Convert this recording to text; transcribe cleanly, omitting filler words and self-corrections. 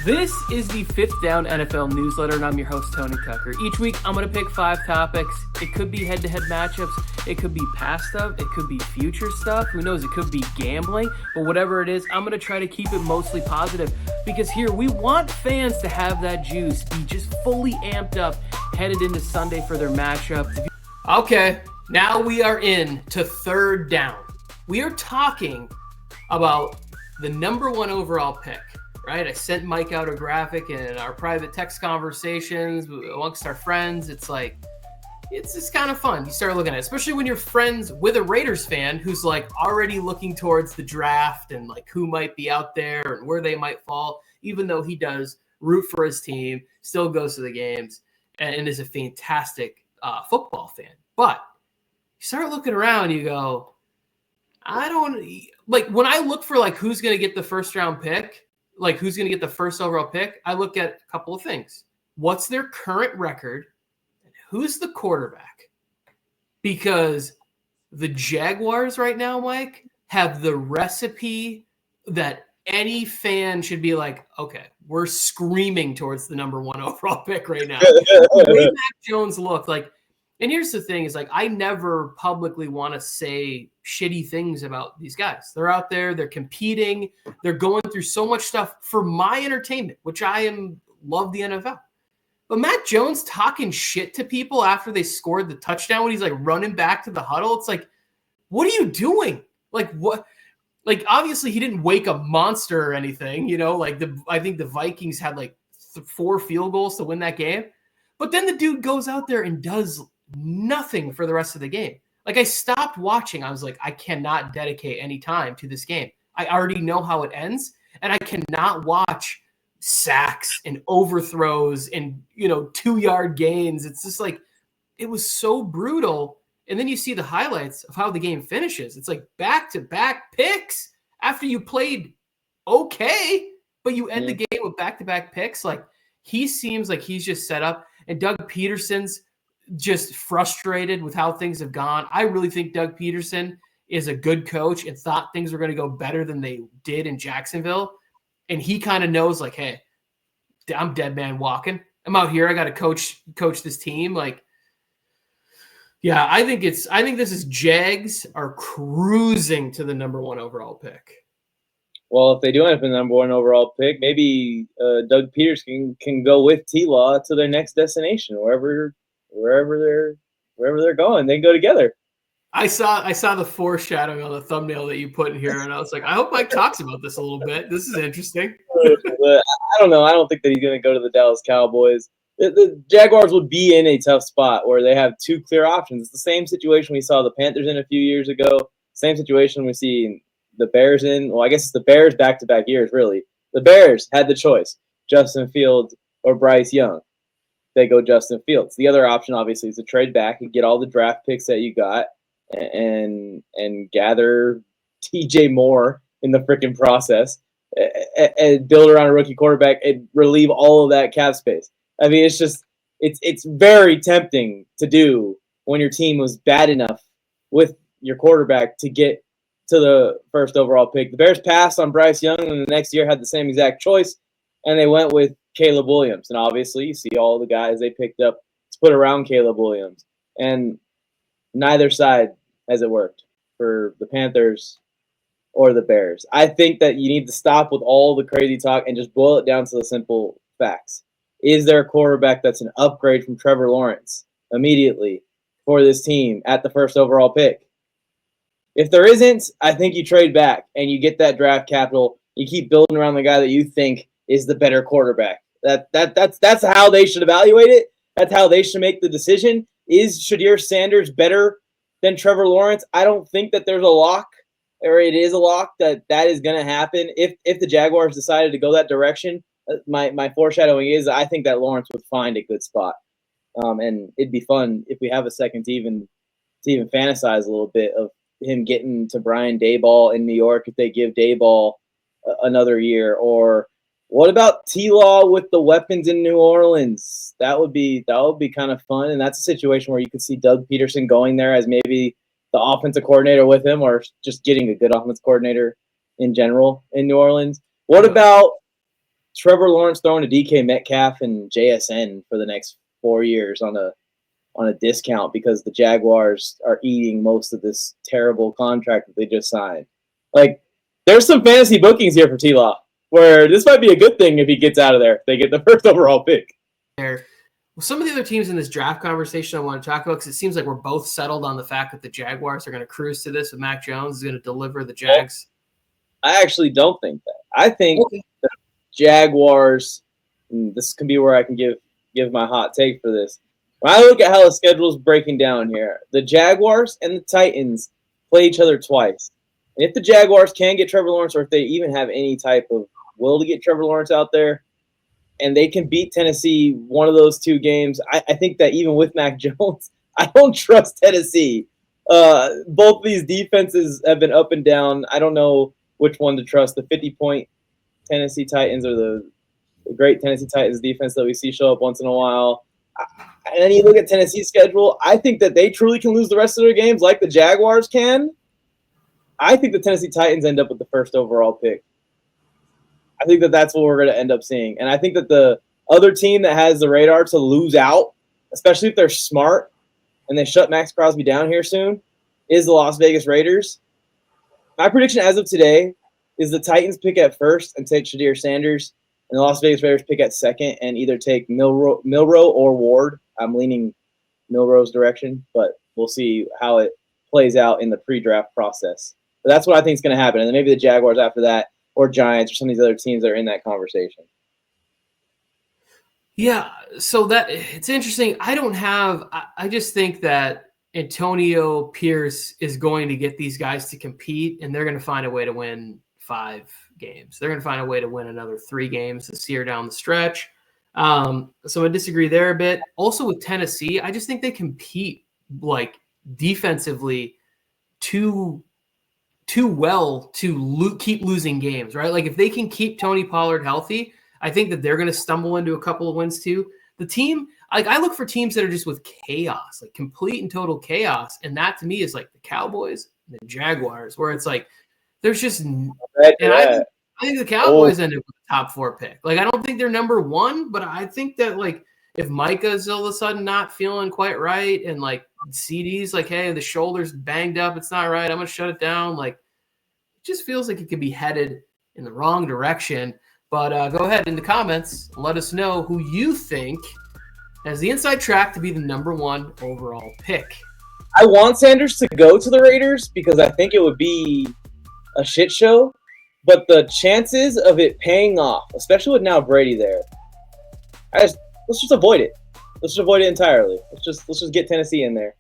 This is the Fifth Down NFL newsletter, and I'm your host, Tony Tucker. Each week, I'm going to pick 5 topics. It could be head-to-head matchups. It could be past stuff. It could be future stuff. Who knows? It could be gambling. But whatever it is, I'm going to try to keep it mostly positive because here, we want fans to have that juice, be just fully amped up, headed into Sunday for their matchup. Okay, now we are in to third down. We are talking about the number 1 overall pick. Right, I sent Mike out a graphic in our private text conversations amongst our friends. It's just kind of fun. You start looking at it, especially when you're friends with a Raiders fan who's like already looking towards the draft and like who might be out there and where they might fall, even though he does root for his team, still goes to the games, and is a fantastic football fan. But you start looking around, you go, I don't like when I look for like who's going to get the first round pick. Like who's going to get the first overall pick, I look at a couple of things. What's their current record? And who's the quarterback? Because the Jaguars right now, Mike, have the recipe that any fan should be like, okay, we're screaming towards the number 1 overall pick right now. The way Mac Jones looked like, and here's the thing is like, I never publicly want to say shitty things about these guys. They're out there, they're competing, they're going through so much stuff for my entertainment, which love the NFL. But Mac Jones talking shit to people after they scored the touchdown when he's like running back to the huddle. It's like, what are you doing? Like what? Like obviously he didn't wake a monster or anything, you know, like I think the Vikings had like 4 field goals to win that game. But then the dude goes out there and does nothing for the rest of the game. Like I stopped watching. I was like, I cannot dedicate any time to this game. I already know how it ends, and I cannot watch sacks and overthrows and 2-yard gains. It's just like it was so brutal. And then you see the highlights of how the game finishes. It's like back-to-back picks after you played okay, but you end the game with back-to-back picks. Like he seems like he's just set up, and Doug Peterson's just frustrated with how things have gone. I really think Doug Peterson is a good coach and thought things were going to go better than they did in Jacksonville. And he kind of knows like, hey, I'm dead man walking. I'm out here. I got to coach this team. Like, yeah, I think this is Jags are cruising to the number 1 overall pick. Well, if they do end up in the number 1 overall pick, maybe Doug Peterson can go with T-Law to their next destination, wherever they're going. They go together. I saw the foreshadowing on the thumbnail that you put in here, and I was like, I hope Mike talks about this a little bit. This is interesting. But I don't know. I don't think that he's going to go to the Dallas Cowboys. The Jaguars would be in a tough spot where they have 2 clear options. It's the same situation we saw the Panthers in a few years ago. Same situation we see the Bears in. Well, I guess it's the Bears back-to-back years, really. The Bears had the choice, Justin Fields or Bryce Young. They go Justin Fields. The other option, obviously, is to trade back and get all the draft picks that you got and gather TJ Moore in the freaking process and build around a rookie quarterback and relieve all of that cap space. I mean, it's very tempting to do when your team was bad enough with your quarterback to get to the first overall pick. The Bears passed on Bryce Young, and the next year had the same exact choice, and they went with Caleb Williams. And obviously, you see all the guys they picked up to put around Caleb Williams. And neither side has it worked for the Panthers or the Bears. I think that you need to stop with all the crazy talk and just boil it down to the simple facts. Is there a quarterback that's an upgrade from Trevor Lawrence immediately for this team at the first overall pick? If there isn't, I think you trade back and you get that draft capital. You keep building around the guy that you think is the better quarterback. That's how they should evaluate it. That's how they should make the decision. Is Shadir Sanders better than Trevor Lawrence? I don't think that there's a lock, or it is a lock that is going to happen. If the Jaguars decided to go that direction, my foreshadowing is I think that Lawrence would find a good spot. And it'd be fun if we have a second to even fantasize a little bit of him getting to Brian Daboll in New York if they give Daboll another year. Or what about T-Law with the weapons in New Orleans? That would be kind of fun. And that's a situation where you could see Doug Peterson going there as maybe the offensive coordinator with him, or just getting a good offensive coordinator in general in New Orleans. What about Trevor Lawrence throwing to DK Metcalf and JSN for the next 4 years on a discount because the Jaguars are eating most of this terrible contract that they just signed. Like, there's some fantasy bookings here for T-Law where this might be a good thing if he gets out of there. If they get the first overall pick. There. Some of the other teams in this draft conversation I want to talk about, because it seems like we're both settled on the fact that the Jaguars are going to cruise to this with Mac Jones is going to deliver the Jags. I actually don't think that. I think the Jaguars, this can be where I can give my hot take for this. When I look at how the schedule is breaking down here, the Jaguars and the Titans play each other twice. And if the Jaguars can get Trevor Lawrence, or if they even have any type of will to get Trevor Lawrence out there, and they can beat Tennessee one of those two games, I think that even with Mac Jones, I don't trust Tennessee. Both these defenses have been up and down. I don't know which one to trust, the 50-point Tennessee Titans or the great Tennessee Titans defense that we see show up once in a while. And then you look at Tennessee's schedule, I think that they truly can lose the rest of their games like the Jaguars can. I think the Tennessee Titans end up with the first overall pick. I think that that's what we're going to end up seeing. And I think that the other team that has the radar to lose out, especially if they're smart and they shut Max Crosby down here soon, is the Las Vegas Raiders. My prediction as of today is the Titans pick at first and take Shadir Sanders, and the Las Vegas Raiders pick at second and either take Milroe or Ward. I'm leaning Milroe's direction, but we'll see how it plays out in the pre-draft process. But that's what I think is going to happen. And then maybe the Jaguars after that, or Giants, or some of these other teams that are in that conversation. Yeah, so that it's interesting. I just think that Antonio Pierce is going to get these guys to compete, and they're going to find a way to win 5 games. They're going to find a way to win another 3 games this year down the stretch. So I disagree there a bit. Also with Tennessee, I just think they compete like defensively too well to keep losing games, right? Like if they can keep Tony Pollard healthy, I think that they're going to stumble into a couple of wins too. The team, like I look for teams that are just with chaos, like complete and total chaos. And that to me is like the Cowboys and the Jaguars, where it's like, there's just, I think the Cowboys ended with the top 4 pick. Like, I don't think they're number 1, but I think that like, if Micah's all of a sudden not feeling quite right and like CD's like, hey, the shoulder's banged up, it's not right, I'm going to shut it down. Like, it just feels like it could be headed in the wrong direction. But go ahead in the comments and let us know who you think has the inside track to be the number 1 overall pick. I want Sanders to go to the Raiders because I think it would be a shit show. But the chances of it paying off, especially with now Brady there, let's just avoid it. Let's just avoid it entirely. Let's just get Tennessee in there.